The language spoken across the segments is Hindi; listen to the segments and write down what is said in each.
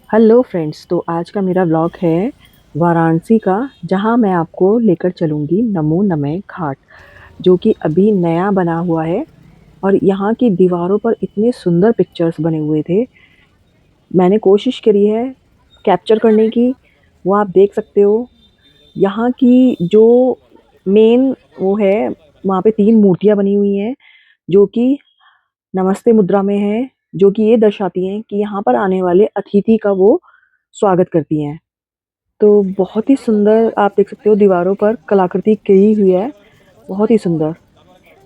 हेलो फ्रेंड्स, तो आज का मेरा व्लॉग है वाराणसी का, जहां मैं आपको लेकर चलूंगी नमो नमः घाट, जो कि अभी नया बना हुआ है। और यहाँ की दीवारों पर इतने सुंदर पिक्चर्स बने हुए थे। मैंने कोशिश करी है कैप्चर करने की। वो आप देख सकते हो। यहाँ की जो मेन वो है, वहाँ पे 3 मूर्तियाँ बनी हुई हैं, जो कि नमस्ते मुद्रा में है, जो कि ये दर्शाती हैं कि यहाँ पर आने वाले अतिथि का वो स्वागत करती हैं। तो बहुत ही सुंदर आप देख सकते हो, दीवारों पर कलाकृति की हुई है, बहुत ही सुंदर,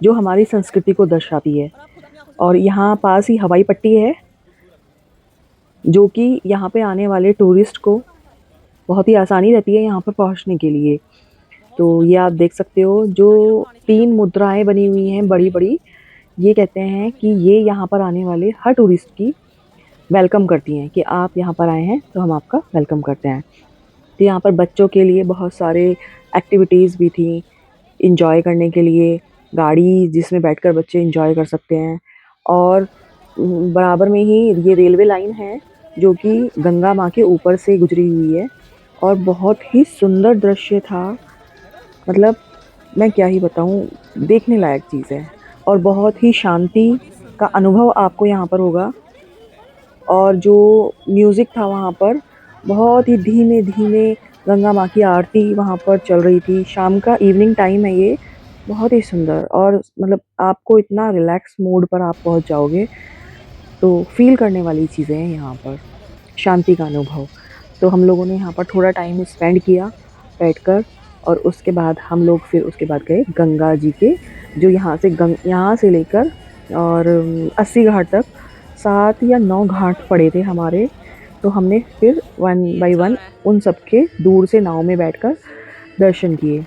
जो हमारी संस्कृति को दर्शाती है। और यहाँ पास ही हवाई पट्टी है, जो कि यहाँ पे आने वाले टूरिस्ट को बहुत ही आसानी रहती है यहाँ पर पहुँचने के लिए। तो ये आप देख सकते हो, जो 3 मुद्राएँ बनी हुई हैं बड़ी-बड़ी, ये कहते हैं कि ये यहाँ पर आने वाले हर टूरिस्ट की वेलकम करती हैं कि आप यहाँ पर आए हैं, तो हम आपका वेलकम करते हैं। तो यहाँ पर बच्चों के लिए बहुत सारे एक्टिविटीज़ भी थी, एन्जॉय करने के लिए, गाड़ी जिसमें बैठकर बच्चे एन्जॉय कर सकते हैं। और बराबर में ही ये रेलवे लाइन है, जो कि गंगा माँ के ऊपर से गुजरी हुई है। और बहुत ही सुंदर दृश्य था, मतलब मैं क्या ही बताऊँ, देखने लायक चीज़ है। और बहुत ही शांति का अनुभव आपको यहाँ पर होगा। और जो म्यूज़िक था वहाँ पर, बहुत ही धीमे-धीमे गंगा माँ की आरती वहाँ पर चल रही थी। शाम का इवनिंग टाइम है ये, बहुत ही सुंदर। और मतलब आपको इतना रिलैक्स मोड पर आप पहुँच जाओगे, तो फ़ील करने वाली चीज़ें हैं यहाँ पर, शांति का अनुभव। तो हम लोगों ने यहाँ पर थोड़ा टाइम स्पेंड किया बैठकर। और उसके बाद हम लोग फिर उसके बाद गए गंगा जी के, जो यहाँ से लेकर और 80 घाट तक 7 या 9 घाट पड़े थे हमारे। तो हमने फिर वन बाय वन उन सब के दूर से नाव में बैठकर दर्शन किए।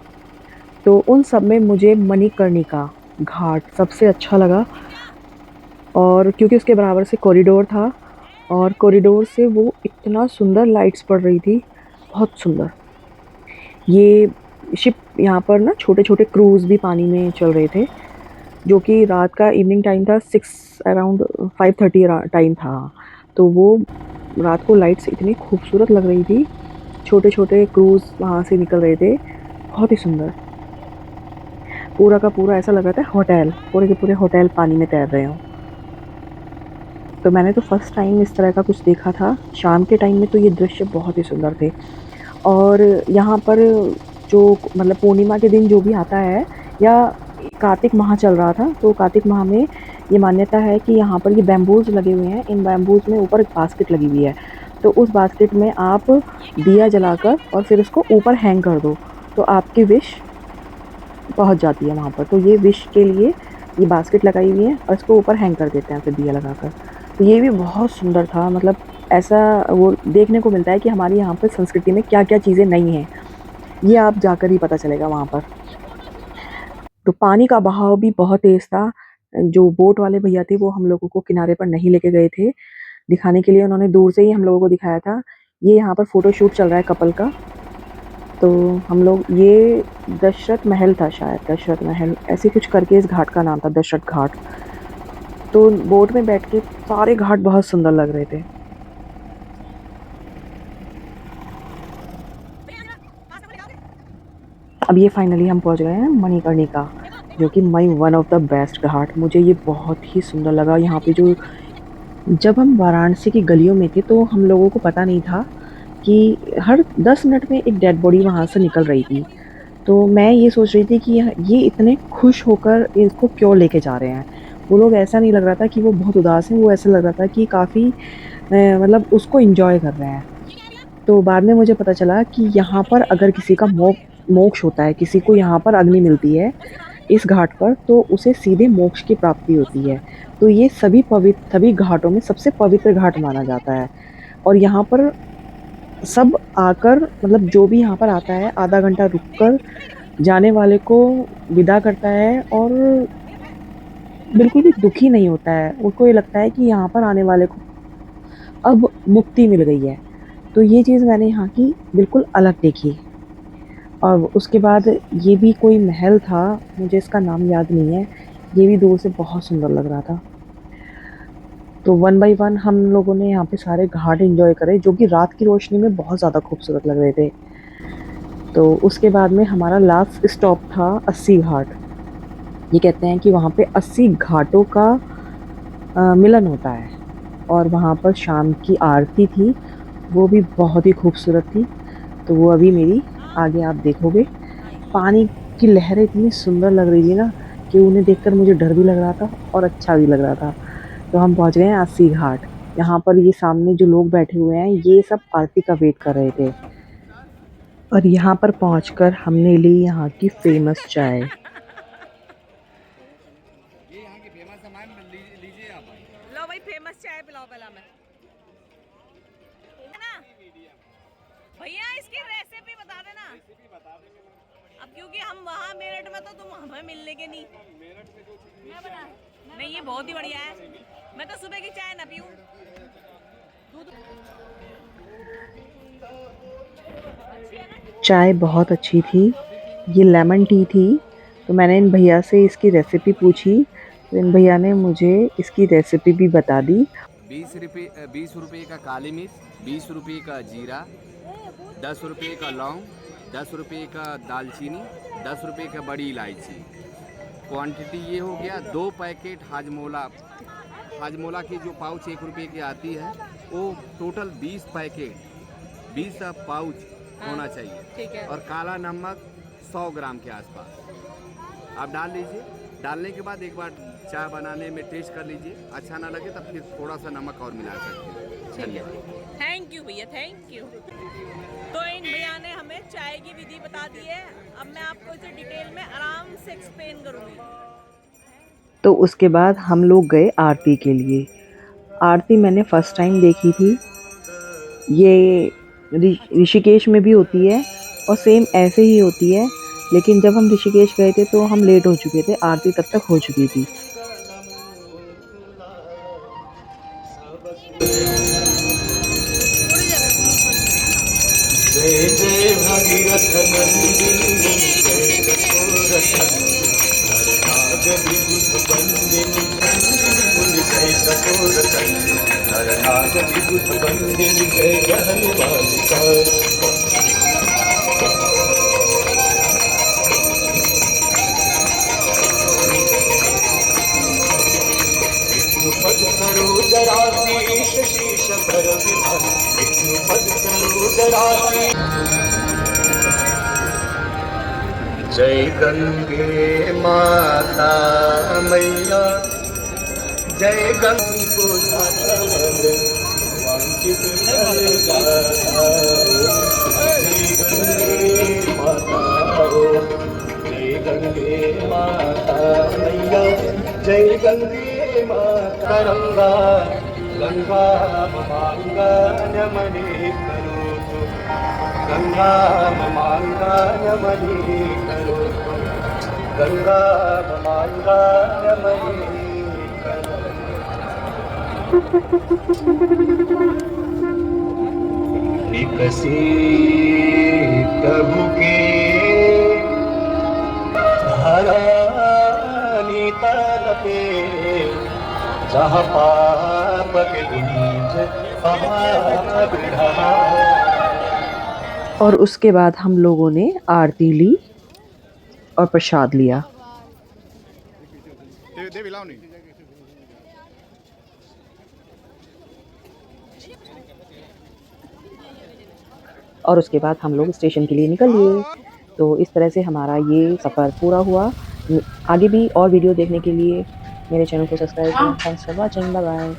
तो उन सब में मुझे मणिकर्णिका घाट सबसे अच्छा लगा। और क्योंकि उसके बराबर से कॉरिडोर था, और कॉरिडोर से वो इतना सुंदर लाइट्स पड़ रही थी, बहुत सुंदर। ये शिप यहाँ पर ना छोटे-छोटे क्रूज़ भी पानी में चल रहे थे, जो कि रात का इवनिंग टाइम था, 6 अराउंड 5:30 टाइम था। तो वो रात को लाइट्स इतनी खूबसूरत लग रही थी, छोटे-छोटे क्रूज़ वहाँ से निकल रहे थे, बहुत ही सुंदर। पूरा का पूरा ऐसा लग रहा था होटल, पूरे के पूरे होटल पानी में तैर रहे हों। तो मैंने तो फर्स्ट टाइम इस तरह का कुछ देखा था। शाम के टाइम में तो ये दृश्य बहुत ही सुंदर थे। और यहाँ पर जो मतलब पूर्णिमा के दिन जो भी आता है, या कार्तिक माह चल रहा था, तो कार्तिक माह में ये मान्यता है कि यहाँ पर ये बैम्बूज़ लगे हुए हैं। इन बैम्बूज़ में ऊपर एक बास्केट लगी हुई है, तो उस बास्केट में आप दिया जलाकर और फिर उसको ऊपर हैंग कर दो, तो आपकी विश पहुँच जाती है वहाँ पर। तो ये विश के लिए ये बास्केट लगाई हुई है, और इसको ऊपर हैंग कर देते हैं फिर दिया लगाकर। तो ये भी बहुत सुंदर था। मतलब ऐसा वो देखने को मिलता है कि हमारी यहाँ पर संस्कृति में क्या-क्या चीज़ें नहीं हैं, ये आप जाकर ही पता चलेगा वहाँ पर। तो पानी का बहाव भी बहुत तेज़ था। जो बोट वाले भैया थे, वो हम लोगों को किनारे पर नहीं लेके गए थे दिखाने के लिए, उन्होंने दूर से ही हम लोगों को दिखाया था। ये यहाँ पर फ़ोटोशूट चल रहा है कपल का। तो हम लोग ये दशरथ महल था शायद, दशरथ महल ऐसे कुछ करके इस घाट का नाम था, दशरथ घाट। तो बोट में बैठ के सारे घाट बहुत सुंदर लग रहे थे। अब ये फाइनली हम पहुंच गए हैं मणिकर्णिका, जो कि my one of the best ghat. मुझे ये बहुत ही सुंदर लगा। यहाँ पे जो जब हम वाराणसी की गलियों में थे, तो हम लोगों को पता नहीं था कि हर 10 मिनट में एक डेड बॉडी वहाँ से निकल रही थी। तो मैं ये सोच रही थी कि ये इतने खुश होकर इसको क्यों लेके जा रहे हैं। वो लोग, ऐसा नहीं लग रहा था कि वो बहुत उदास हैं, वो ऐसा लग रहा था कि काफ़ी मतलब उसको एन्जॉय कर रहे हैं। तो बाद में मुझे पता चला कि यहाँ पर अगर किसी का मोक्ष होता है, किसी को यहाँ पर अग्नि मिलती है इस घाट पर, तो उसे सीधे मोक्ष की प्राप्ति होती है। तो ये सभी घाटों में सबसे पवित्र घाट माना जाता है। और यहाँ पर सब आकर, मतलब जो भी यहाँ पर आता है, आधा घंटा रुककर जाने वाले को विदा करता है, और बिल्कुल भी दुखी नहीं होता है। उसको ये लगता है कि यहाँ पर आने वाले को अब मुक्ति मिल गई है। तो ये चीज़ मैंने यहाँ की बिल्कुल अलग देखी। और उसके बाद ये भी कोई महल था, मुझे इसका नाम याद नहीं है, ये भी दूर से बहुत सुंदर लग रहा था। तो वन बाय वन हम लोगों ने यहाँ पे सारे घाट एंजॉय करे, जो कि रात की रोशनी में बहुत ज़्यादा खूबसूरत लग रहे थे। तो उसके बाद में हमारा लास्ट स्टॉप था 80 घाट। ये कहते हैं कि वहाँ पे 80 घाटों का मिलन होता है, और वहाँ पर शाम की आरती थी, वो भी बहुत ही खूबसूरत थी। तो वो अभी मेरी आगे आप देखोगे। पानी की लहरें इतनी सुंदर लग रही थी ना कि उन्हें देखकर मुझे डर भी लग रहा था और अच्छा भी लग रहा था। तो हम पहुंच गए हैं 80 घाट। यहाँ पर ये सामने जो लोग बैठे हुए हैं, ये सब आरती का वेट कर रहे थे। और यहाँ पर पहुंचकर हमने ली यहाँ की फेमस चाय। ये यहाँ की फेमस है मैम, लीजिए आप। लो भाई फेमस चाय पिलाओ पहला मैं, है ना भैया, इसकी रेसिपी बता देना। रेसिपी बता देंगे अब, क्योंकि हम वहाँ मेरठ में, तो तुम हमें मिलने के नहीं। मेरठ में जो मैं बता नहीं, ये बहुत ही बढ़िया है। मैं तो सुबह की चाय ना पीऊँ, चाय बहुत अच्छी थी, ये लेमन टी थी। तो मैंने इन भैया से इसकी रेसिपी पूछी, तो इन भैया ने मुझे इसकी रेसिपी भी बता दी। 20 रुपये का काली मिर्च, 20 रुपये का जीरा, 10 रुपये का लौंग, 10 रुपये का दालचीनी, 10 रुपये का बड़ी इलायची। क्वांटिटी ये हो गया 2 पैकेट हाजमोला। हाजमोला की जो पाउच 1 रुपये की आती है, वो टोटल 20 पैकेट, 20 पाउच होना चाहिए। ठीक है। और काला नमक 100 ग्राम के आसपास आप डाल लीजिए। डालने के बाद एक बार चाय बनाने में टेस्ट कर लीजिए, अच्छा ना लगे तब फिर थोड़ा सा नमक और मिला सकते हैं। धन्यवाद। थैंक यू भैया, थैंक यू। तो इन भैया ने हमें चाय की विधि बता दी है। अब मैं आपको इसे डिटेल में आराम से एक्सप्लेन करूँगी। तो उसके बाद हम लोग गए आरती के लिए। आरती मैंने फर्स्ट टाइम देखी थी। ये ऋषिकेश में भी होती है और सेम ऐसे ही होती है, लेकिन जब हम ऋषिकेश गए थे तो हम लेट हो चुके थे, आरती तब तक हो चुकी थी। जय जय भागीरथ नंदिनी, जय नरनाग विबुध बंदिनी, जय कठोर नरनाग विबुध बंदिनी, जय हनुमान। पद सरोजराधीश शीश भर विधान, पद सरोजराधीश। जय गंगे माता मैया, जय गंगे को वांछित फल दाता। जय गंगे माता हो, जय गंगे माता मैया, जय गंगे माता। गंगा गंगा मांगा नमने करो, गंगा मांगा नमने करो, गंगा मांगा नमने करो। विकसित प्रभु के धरानी तल पे, जहाँ पाप के गुंज वहाँ बिरहा। और उसके बाद हम लोगों ने आरती ली और प्रसाद लिया। और उसके बाद हम लोग स्टेशन के लिए निकल लिए। तो इस तरह से हमारा ये सफ़र पूरा हुआ। आगे भी और वीडियो देखने के लिए मेरे चैनल को सब्सक्राइब करें। Thanks for watching, bye bye.